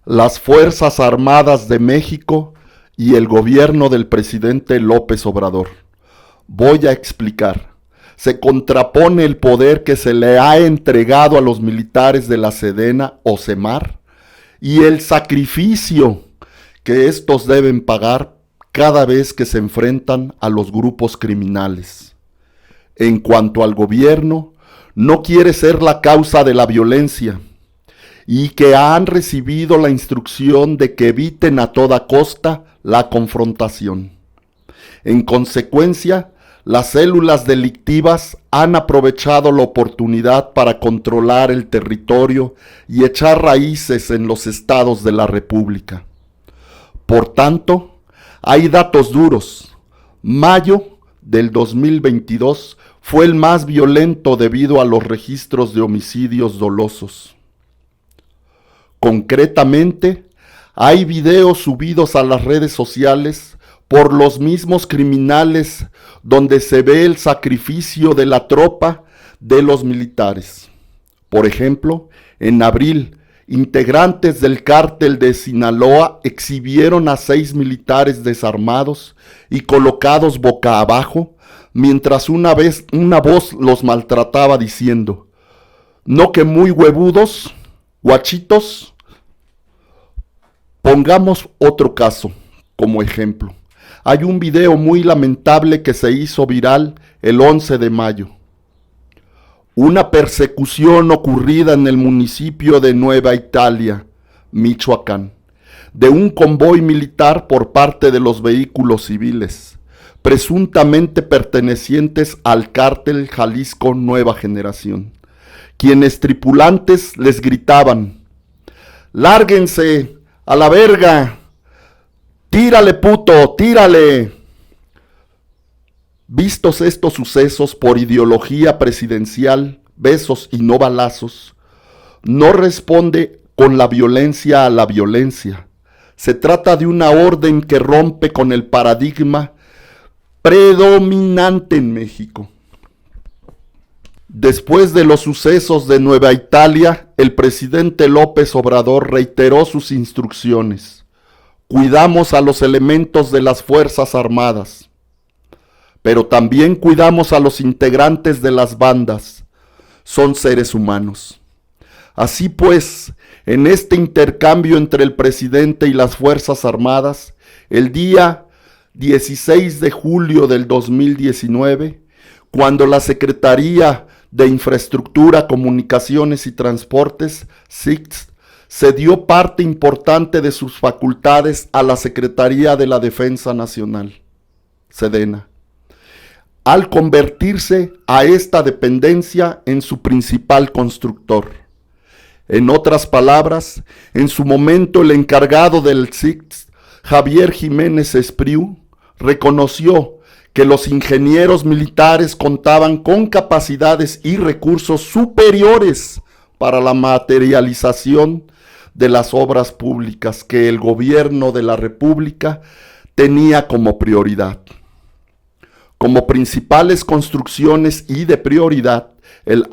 las Fuerzas Armadas de México y el gobierno del presidente López Obrador. Voy a explicar. Se contrapone el poder que se le ha entregado a los militares de la Sedena o Semar y el sacrificio que estos deben pagar cada vez que se enfrentan a los grupos criminales. En cuanto al gobierno, no quiere ser la causa de la violencia y que han recibido la instrucción de que eviten a toda costa la confrontación. En consecuencia, las células delictivas han aprovechado la oportunidad para controlar el territorio y echar raíces en los estados de la República. Por tanto, hay datos duros. Mayo del 2022 fue el más violento debido a los registros de homicidios dolosos. Concretamente, hay videos subidos a las redes sociales por los mismos criminales donde se ve el sacrificio de la tropa de los militares. Por ejemplo, en abril, integrantes del cártel de Sinaloa exhibieron a 6 militares desarmados y colocados boca abajo, mientras una voz los maltrataba diciendo: «¿No que muy huevudos, guachitos?». Pongamos otro caso como ejemplo. Hay un video muy lamentable que se hizo viral el 11 de mayo. Una persecución ocurrida en el municipio de Nueva Italia, Michoacán, de un convoy militar por parte de los vehículos civiles, presuntamente pertenecientes al cártel Jalisco Nueva Generación, quienes tripulantes les gritaban: «¡Lárguense a la verga! ¡Tírale, puto! ¡Tírale!». Vistos estos sucesos por ideología presidencial, besos y no balazos, no responde con la violencia a la violencia. Se trata de una orden que rompe con el paradigma predominante en México. Después de los sucesos de Nueva Italia, el presidente López Obrador reiteró sus instrucciones. Cuidamos a los elementos de las Fuerzas Armadas, pero también cuidamos a los integrantes de las bandas. Son seres humanos. Así pues, en este intercambio entre el presidente y las Fuerzas Armadas, el día 16 de julio del 2019, cuando la Secretaría de Infraestructura, Comunicaciones y Transportes, SICTS, cedió parte importante de sus facultades a la Secretaría de la Defensa Nacional, SEDENA, al convertirse a esta dependencia en su principal constructor. En otras palabras, en su momento el encargado del SICTS, Javier Jiménez Espriu, reconoció que los ingenieros militares contaban con capacidades y recursos superiores para la materialización de las obras públicas que el gobierno de la República tenía como prioridad. Como principales construcciones y de prioridad, el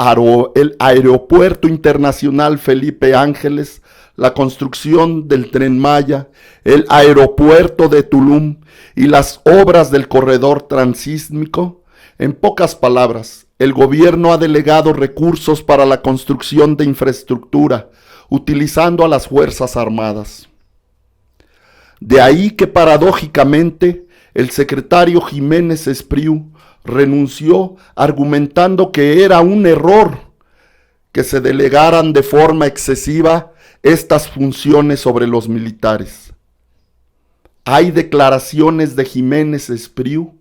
Aeropuerto Internacional Felipe Ángeles, la construcción del Tren Maya, el Aeropuerto de Tulum y las obras del Corredor Transísmico. En pocas palabras, el gobierno ha delegado recursos para la construcción de infraestructura, utilizando a las Fuerzas Armadas. De ahí que paradójicamente el secretario Jiménez Espriu renunció argumentando que era un error que se delegaran de forma excesiva estas funciones sobre los militares. Hay declaraciones de Jiménez Espriu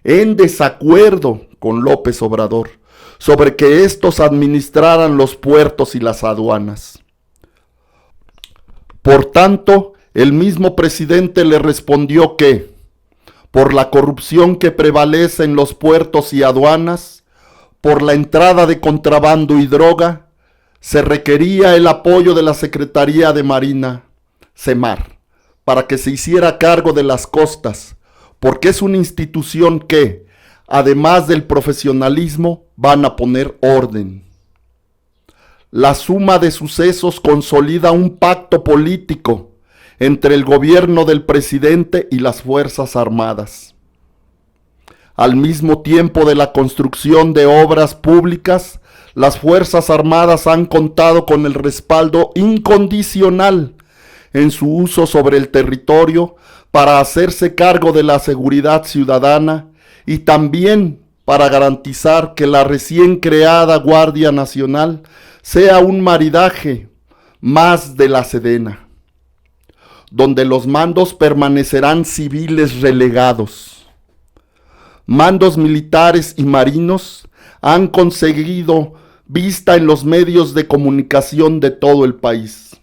en desacuerdo con López Obrador sobre que estos administraran los puertos y las aduanas. Por tanto, el mismo presidente le respondió que, por la corrupción que prevalece en los puertos y aduanas, por la entrada de contrabando y droga, se requería el apoyo de la Secretaría de Marina, Semar, para que se hiciera cargo de las costas, porque es una institución que, además del profesionalismo, van a poner orden. la suma de sucesos consolida un pacto político entre el gobierno del presidente y las Fuerzas Armadas. Al mismo tiempo de la construcción de obras públicas, las Fuerzas Armadas han contado con el respaldo incondicional en su uso sobre el territorio para hacerse cargo de la seguridad ciudadana y también para garantizar que la recién creada Guardia Nacional sea un maridaje más de la Sedena, donde los mandos permanecerán civiles relegados. Mandos militares y marinos han conseguido vista en los medios de comunicación de todo el país.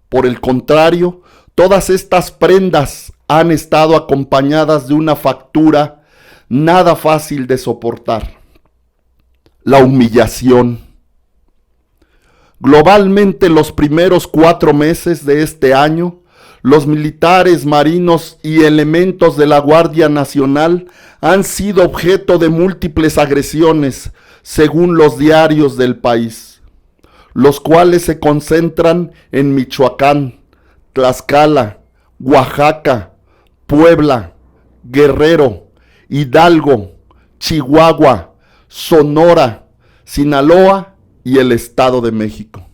Por el contrario, todas estas prendas han estado acompañadas de una factura nada fácil de soportar: la humillación. Globalmente, los primeros 4 meses de este año, los militares, marinos y elementos de la Guardia Nacional han sido objeto de múltiples agresiones, según los diarios del país, los cuales se concentran en Michoacán, Tlaxcala, Oaxaca, Puebla, Guerrero, Hidalgo, Chihuahua, Sonora, Sinaloa y el Estado de México.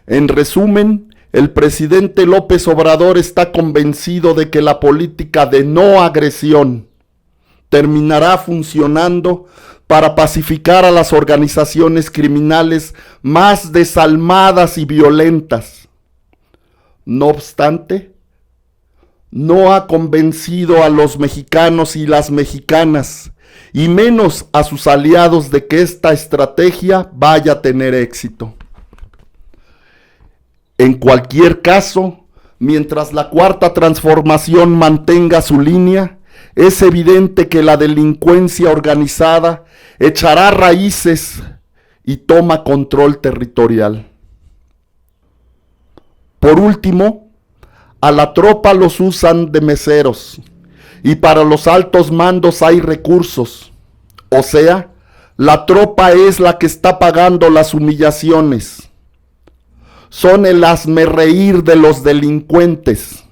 En resumen, el presidente López Obrador está convencido de que la política de no agresión terminará funcionando para pacificar a las organizaciones criminales más desalmadas y violentas. No obstante, no ha convencido a los mexicanos y las mexicanas, y menos a sus aliados, de que esta estrategia vaya a tener éxito. En cualquier caso, mientras la Cuarta Transformación mantenga su línea, es evidente que la delincuencia organizada echará raíces y toma control territorial. Por último, a la tropa los usan de meseros, y para los altos mandos hay recursos. O sea, la tropa es la que está pagando las humillaciones. Son el hazmerreír de los delincuentes.